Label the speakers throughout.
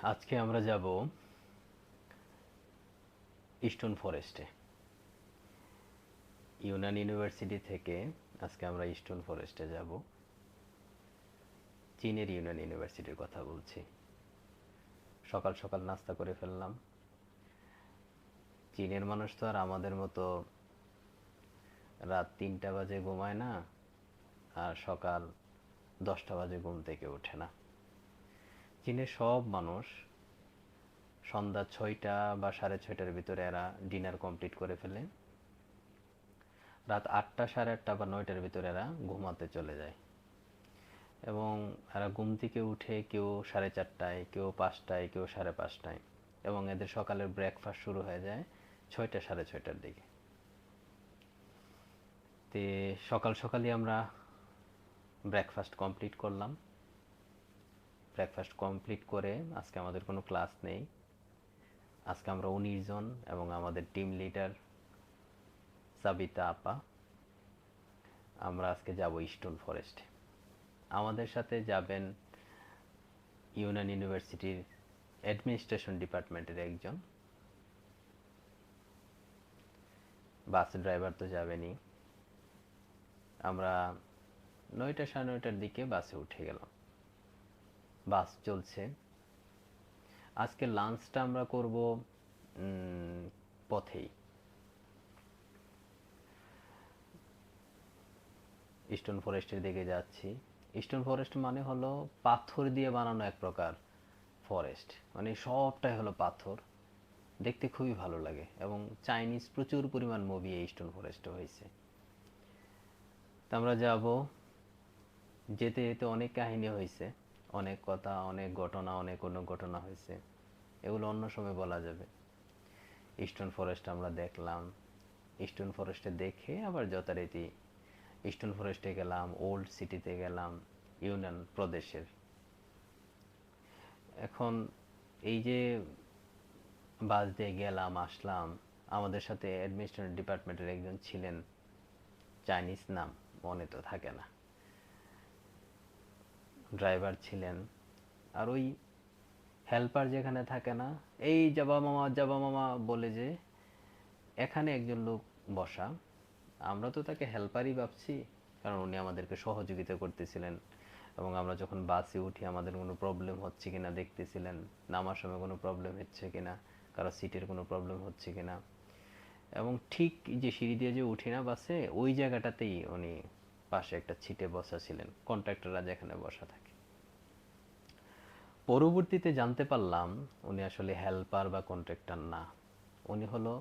Speaker 1: আজকে আমরা যাব ইস্টার্ন ফরেস্টে। ইউনান ইউনিভার্সিটি থেকে আজকে আমরা ইস্টার্ন ফরেস্টে যাব। চীনের ইউনান ইউনিভার্সিটির কথা বলছি। সকাল সকাল নাস্তা করে ফেললাম। চীনের মানুষ তো আর আমাদের মতো রাত ৩টা বাজে ঘুমায় না, আর সকাল 10টা বাজে ঘুম থেকে ওঠে না। চীনের সব মানুষ সন্ধ্যা 6টা বা 6:30টার ভিতরে এরা ডিনার কমপ্লিট করে ফেলে। রাত 8টা, 8:30 বা 9টার ভিতরে এরা ঘুমাতে চলে যায়। এবং এরা ঘুম থেকে উঠে কেউ 4:30টায়, কেউ 5টায়, কেউ 5:30টায়। এবং এদের সকালের ব্রেকফাস্ট শুরু হয়ে যায় 6টা, 6:30টার দিকে। তে সকাল সকালই আমরা ব্রেকফাস্ট কমপ্লিট করলাম। ব্রেকফাস্ট কমপ্লিট করে আজকে আমাদের কোনো ক্লাস নেই। আজকে আমরা 19 জন এবং আমাদের টিম লিডার সাবিতা আপা, আমরা আজকে যাব ইস্টার্ন ফরেস্টে। আমাদের সাথে যাবেন ইউনান ইউনিভার্সিটির অ্যাডমিনিস্ট্রেশন ডিপার্টমেন্টের একজন। বাস ড্রাইভার তো যাবেনই। আমরা 9টা, 9:30টার দিকে বাসে উঠে গেলাম। বাস চলছে। আজকে লাঞ্চটা আমরা করব পথেই। ইস্টার্ন ফরেস্টের দিকে যাচ্ছি। ইস্টার্ন ফরেস্ট মানে হলো পাথর দিয়ে বানানো এক প্রকার ফরেস্ট, মানে সবটাই হলো পাথর। দেখতে খুবই ভালো লাগে এবং চাইনিজ প্রচুর পরিমাণ মুভি এই ইস্টার্ন ফরেস্টে হয়েছে। তো আমরা যাব। যেতে যেতে অনেক কাহিনী হয়েছে, অনেক কথা, অনেক ঘটনা, অনেক অনুঘটনা হয়েছে। এগুলো অন্য সময় বলা যাবে। ইস্টার্ন ফরেস্ট আমরা দেখলাম। ইস্টার্ন ফরেস্টে দেখে আবার যথারীতি ইস্টার্ন ফরেস্টে গেলাম, ওল্ড সিটিতে গেলাম, ইউনান প্রদেশের। এখন এই যে বাস দিয়ে গেলাম আসলাম, আমাদের সাথে অ্যাডমিনিস্ট্রেশন ডিপার্টমেন্টের একজন ছিলেন, চাইনিজ নাম মনে তো থাকে না, ড্রাইভার ছিলেন। আর ওই হেল্পার যেখানে থাকে না, এই যাবা মামা বলে যে এখানে একজন লোক বসা। আমরা তো তাকে হেল্পারই ভাবছি, কারণ উনি আমাদেরকে সহযোগিতা করতেছিলেন। এবং আমরা যখন বাসে উঠি আমাদের কোনো প্রবলেম হচ্ছে কিনা দেখতেছিলেন, নামার সময় কোনো প্রবলেম হচ্ছে কিনা, কারো সিটের কোনো প্রবলেম হচ্ছে কিনা। এবং ঠিক যে সিঁড়ি দিয়ে যে উঠি না বাসে, ওই জায়গাটাতেই উনি পাশে একটা সিটে বসা ছিলেন, কন্ট্রাক্টররা যেখানে বসা থাকে। পরবর্তীতে জানতে পারলাম উনি আসলে হেল্পার বা কন্ট্রাক্টর না, উনি হলো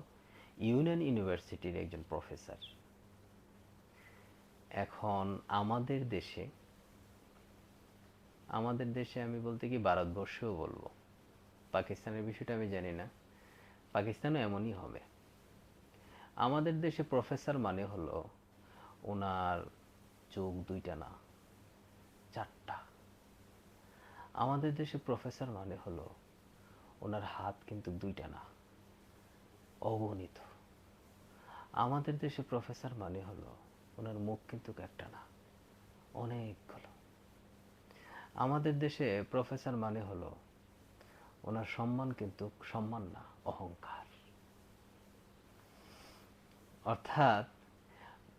Speaker 1: ইউনিয়ন ইউনিভার্সিটির একজন প্রফেসর। এখন আমাদের দেশে আমি বলতে কি ভারতবর্ষেও বলবো, পাকিস্তানের বিষয়টা আমি জানি না, পাকিস্তানও এমনই হবে। আমাদের দেশে প্রফেসর মানে হলো ওনার চোখ দুইটা না, চারটা। আমাদের দেশে প্রফেসর মানে হলো ওনার হাত কিন্তু দুইটা না, অগণিত। আমাদের দেশে প্রফেসর মানে হলো ওনার মুখ কিন্তু একটা না, অনেকগুলো। আমাদের দেশে প্রফেসর মানে হলো ওনার সম্মান কিন্তু সম্মান না, অহংকার। অর্থাৎ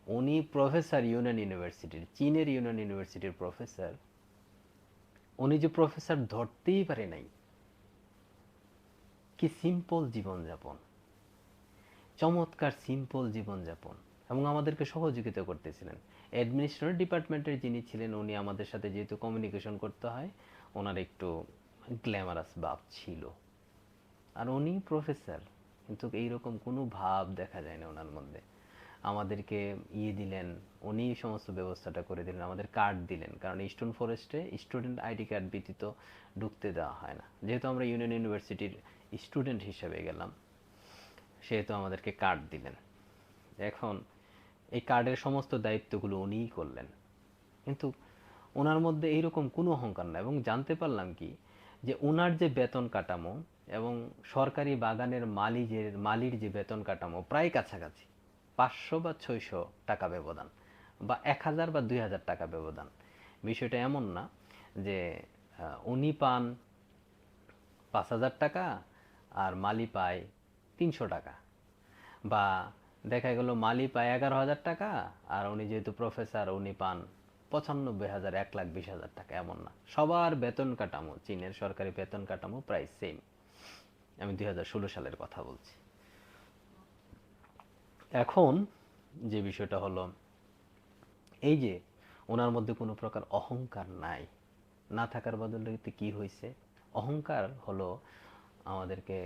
Speaker 1: উনি প্রফেসর ইউনিয়ন ইউনিভার্সিটির, চীনের ইউনিয়ন ইউনিভার্সিটির প্রফেসর। উনি যে প্রফেসর ধরতেই পারে নাই। কি সিম্পল জীবনযাপন, চমৎকার সিম্পল জীবনযাপন। এবং আমাদেরকে সহযোগিতা করতেছিলেন। অ্যাডমিনিস্ট্রেশন ডিপার্টমেন্টের যিনি ছিলেন, উনি আমাদের সাথে যেহেতু কমিউনিকেশন করতে হয়, ওনার একটু গ্ল্যামারাস ভাব ছিল। আর উনি প্রফেসর, কিন্তু এইরকম কোনো ভাব দেখা যায় না ওনার মধ্যে। আমাদেরকে দিলেন, উনি সমস্ত ব্যবস্থাটা করে দিলেন, আমাদের কার্ড দিলেন, কারণ ইস্টার্ন ফরেস্টে স্টুডেন্ট আইডি কার্ড ব্যতীত ঢুকতে দেওয়া হয় না। যেহেতু আমরা ইউনিয়ন ইউনিভার্সিটির স্টুডেন্ট হিসেবে গেলাম, সেহেতু আমাদেরকে কার্ড দিলেন। এখন এই কার্ডের সমস্ত দায়িত্বগুলো উনিই করলেন। কিন্তু ওনার মধ্যে এইরকম কোনো অহংকার না। এবং জানতে পারলাম কি, যে ওনার যে বেতন কাঠামো এবং সরকারি বাগানের মালির যে বেতন কাঠামো প্রায় কাছাকাছি, 500 বা 600 টাকা ব্যবধান, বা 1000 বা 2000 টাকা ব্যবধান। বিষয়টা এমন না যে উনি পান 5,000 টাকা আর মালি পায় 300 টাকা, বা দেখা গেল মালি পায় 11,000 টাকা আর উনি যেহেতু প্রফেসর উনি পান 95,000, 1,20,000 টাকা, এমন না। সবার বেতন কাঠামো, চীনের সরকারি বেতন কাঠামো প্রায় সেম। আমি 2016 সালের কথা বলছি। এখন যে বিষয়টা হলো, এই যে ওনার মধ্যে কোনো প্রকার অহংকার নাই, না থাকার বদলে কি হয়েছে, অহংকার হলো আমাদেরকে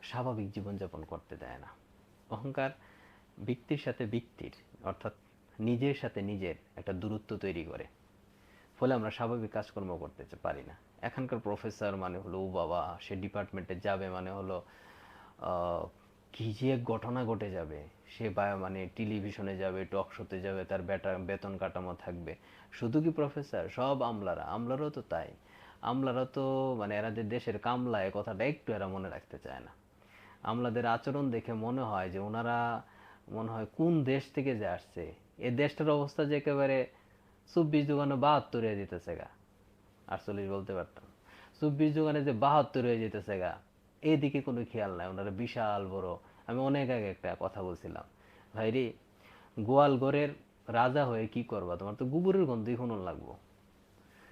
Speaker 1: স্বাভাবিক জীবনযাপন করতে দেয় না। অহংকার ব্যক্তির সাথে ব্যক্তির, অর্থাৎ নিজের সাথে নিজের একটা দূরত্ব তৈরি করে, ফলে আমরা স্বাভাবিক কাজকর্ম করতে পারি না। এখানকার প্রফেসর মানে হলো ও বাবা, সে ডিপার্টমেন্টে যাবে মানে হলো কি যে এক ঘটনা ঘটে যাবে। সে মানে টেলিভিশনে যাবে, টক শোতে যাবে, তার বেতন কাঠামো থাকবে। শুধু কি প্রফেসর, সব আমলারাও তো তাই। আমলারা তো মানে এরাদের দেশের কামলা, এ কথাটা একটু এরা মনে রাখতে চায় না। আমলাদের আচরণ দেখে মনে হয় যে ওনারা মনে হয় কোন দেশ থেকে যে আসছে। এ দেশটার অবস্থা যে একেবারে 24 দোকানে 72 হয়ে যেতেছে গা, 48 বলতে পারতাম। 24 দোকানে যে 72 হয়ে যেতেছে গা, এইদিকে কোনো খেয়াল নাই। ওনারা বিশাল বড়, আমি অনেক আগে একটা কথা বলছিলাম, ভাই রে, গোয়াল ঘরের রাজা হয়ে কি করবা, তোমার তো গোবরের গন্ধই শুনুন লাগবো।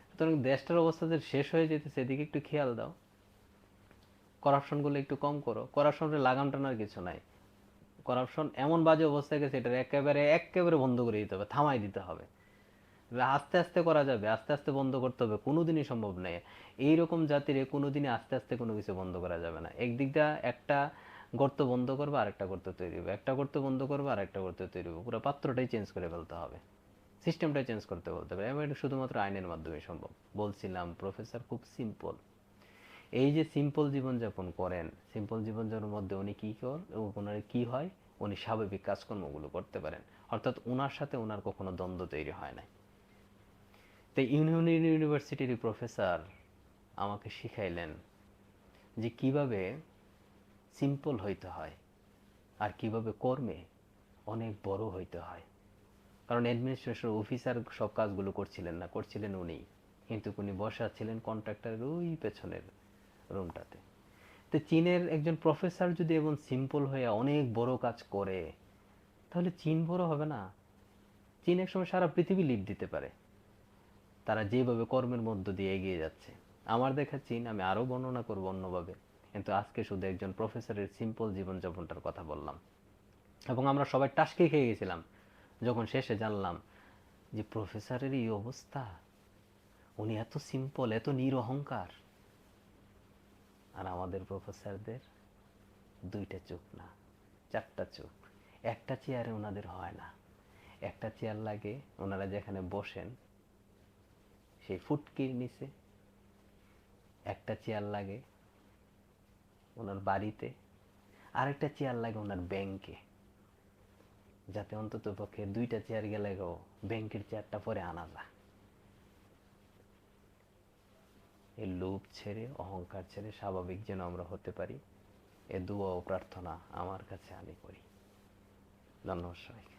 Speaker 1: সুতরাং দেশটার অবস্থা যে শেষ হয়ে যেতেছে, এদিকে একটু খেয়াল দাও। করাপশনগুলো একটু কম করো। করাপশনের লাগাম টানার কিছু নাই। করাপশন এমন বাজে অবস্থায় গেছে, এটা একেবারে একেবারে বন্ধ করে দিতে হবে, থামাই দিতে হবে। আস্তে আস্তে করা যাবে, আস্তে আস্তে বন্ধ করতে হবে, কোনোদিনই সম্ভব নয়। এইরকম জাতির কোনোদিনই আস্তে আস্তে কোনো কিছু বন্ধ করা যাবে না। একদিক দিয়ে একটা গর্ত বন্ধ করবে, আরেকটা গর্ত তৈরি হবে, একটা গর্ত বন্ধ করবে, আরেকটা গর্ত তৈরি হবে, পুরো পাত্রটাই চেঞ্জ করে ফেলতে হবে, সিস্টেমটাই চেঞ্জ করতে বলতে হবে। এবং এটা শুধুমাত্র আইনের মাধ্যমে সম্ভব। বলছিলাম প্রফেসর খুব সিম্পল। এই যে সিম্পল জীবনযাপন করেন, সিম্পল জীবনযাপনের মধ্যে উনি কি করেন, ওনার কি হয়, উনি স্বাভাবিক কাজকর্মগুলো করতে পারেন। অর্থাৎ ওনার সাথে ওনার কখনো দ্বন্দ্ব তৈরি হয় না। তো ইউনিভার্সিটির প্রফেসর আমাকে শিখাইলেন যে কিভাবে সিম্পল হইতে হয় আর কিভাবে কর্মে অনেক বড় হইতে হয়। কারণ অ্যাডমিনিস্ট্রেশন অফিসার সব কাজগুলো করছিলেন না, করছিলেন উনি। কিন্তু উনি বসা ছিলেন কন্ট্রাক্টরের ওই পেছনের রুমটাতে। তো চীনের একজন প্রফেসর যদি এমন সিম্পল হয়ে অনেক বড় কাজ করে, তাহলে চীন বড় হবে না? চীন একসময় সারা পৃথিবী লিড দিতে পারে, তারা যেভাবে কর্মের মধ্য দিয়ে এগিয়ে যাচ্ছে। আমার দেখা চীন আমি আরও বর্ণনা করব অন্যভাবে, কিন্তু আজকে শুধু একজন প্রফেসরের সিম্পল জীবনযাপনটার কথা বললাম। এবং আমরা সবাই টাসকে খেয়ে গেছিলাম যখন শেষে জানলাম যে প্রফেসরের এই অবস্থা, উনি এত সিম্পল, এত নিরহংকার। আর আমাদের প্রফেসরদের 2টা চোখ না, 4টা চোখ। একটা চেয়ারে ওনাদের হয় না। একটা চেয়ার লাগে ওনারা যেখানে বসেন সেই ফুটকির নিচে, একটা চেয়ার লাগে ওনার বাড়িতে, আরেকটা চেয়ার লাগে ওনার ব্যাংকে, যাতে অন্তত পক্ষে 2টা চেয়ার গেলে ব্যাংকের চেয়ারটা পরে আনা যায়। এই লোভ ছেড়ে, অহংকার ছেড়ে স্বাভাবিক যেন আমরা হতে পারি, এ দোয়া ও প্রার্থনা আমার কাছে আমি করি। ধন্যবাদ সবাইকে।